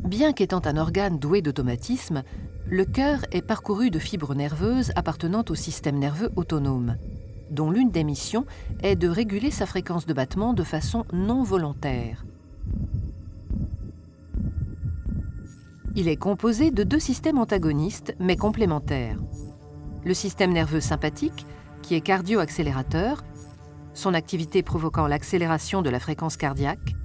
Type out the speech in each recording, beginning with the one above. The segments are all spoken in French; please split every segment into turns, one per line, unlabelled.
Bien qu'étant un organe doué d'automatisme, le cœur est parcouru de fibres nerveuses appartenant au système nerveux autonome, dont l'une des missions est de réguler sa fréquence de battement de façon non volontaire. Il est composé de deux systèmes antagonistes mais complémentaires. Le système nerveux sympathique, qui est cardio-accélérateur, son activité provoquant l'accélération de la fréquence cardiaque,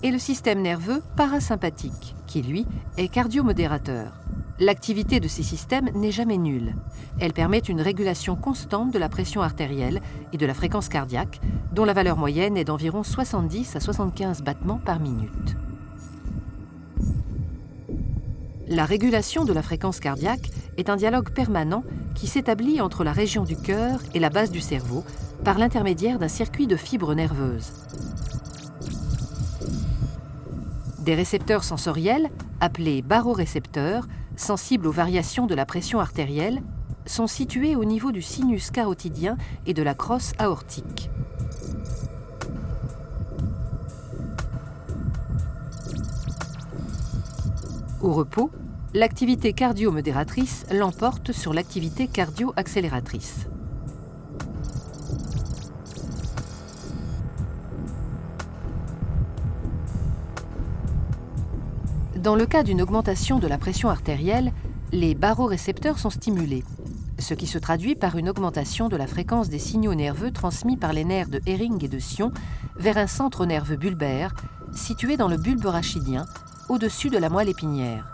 et le système nerveux parasympathique, qui lui est cardiomodérateur. L'activité de ces systèmes n'est jamais nulle. Elle permet une régulation constante de la pression artérielle et de la fréquence cardiaque, dont la valeur moyenne est d'environ 70 à 75 battements par minute. La régulation de la fréquence cardiaque est un dialogue permanent qui s'établit entre la région du cœur et la base du cerveau par l'intermédiaire d'un circuit de fibres nerveuses. Des récepteurs sensoriels, appelés barorécepteurs, sensibles aux variations de la pression artérielle, sont situés au niveau du sinus carotidien et de la crosse aortique. Au repos, l'activité cardio-modératrice l'emporte sur l'activité cardio-accélératrice. Dans le cas d'une augmentation de la pression artérielle, les barorécepteurs sont stimulés, ce qui se traduit par une augmentation de la fréquence des signaux nerveux transmis par les nerfs de Hering et de Sion vers un centre nerveux bulbaire situé dans le bulbe rachidien, au-dessus de la moelle épinière.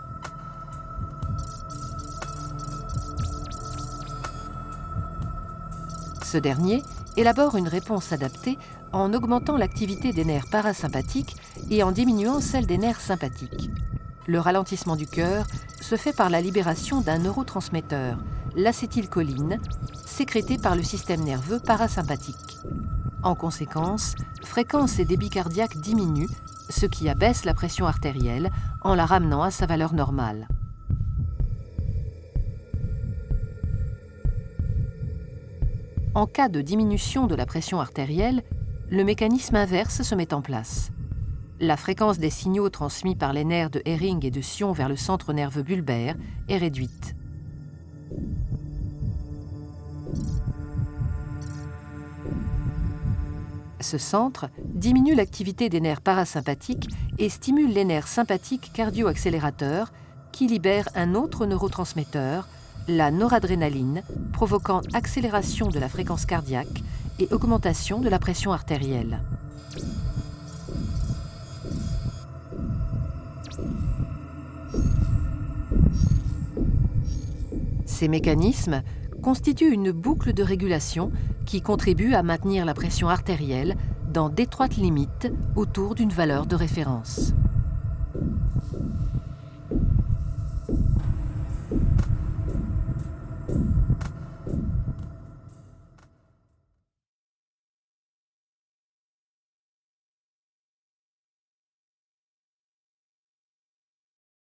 Ce dernier élabore une réponse adaptée en augmentant l'activité des nerfs parasympathiques et en diminuant celle des nerfs sympathiques. Le ralentissement du cœur se fait par la libération d'un neurotransmetteur, l'acétylcholine, sécrété par le système nerveux parasympathique. En conséquence, fréquence et débit cardiaque diminuent, ce qui abaisse la pression artérielle en la ramenant à sa valeur normale. En cas de diminution de la pression artérielle, le mécanisme inverse se met en place. La fréquence des signaux transmis par les nerfs de Hering et de Sion vers le centre nerveux bulbaire est réduite. Ce centre diminue l'activité des nerfs parasympathiques et stimule les nerfs sympathiques cardio-accélérateurs qui libèrent un autre neurotransmetteur, la noradrénaline, provoquant accélération de la fréquence cardiaque et augmentation de la pression artérielle. Ces mécanismes constituent une boucle de régulation qui contribue à maintenir la pression artérielle dans d'étroites limites autour d'une valeur de référence.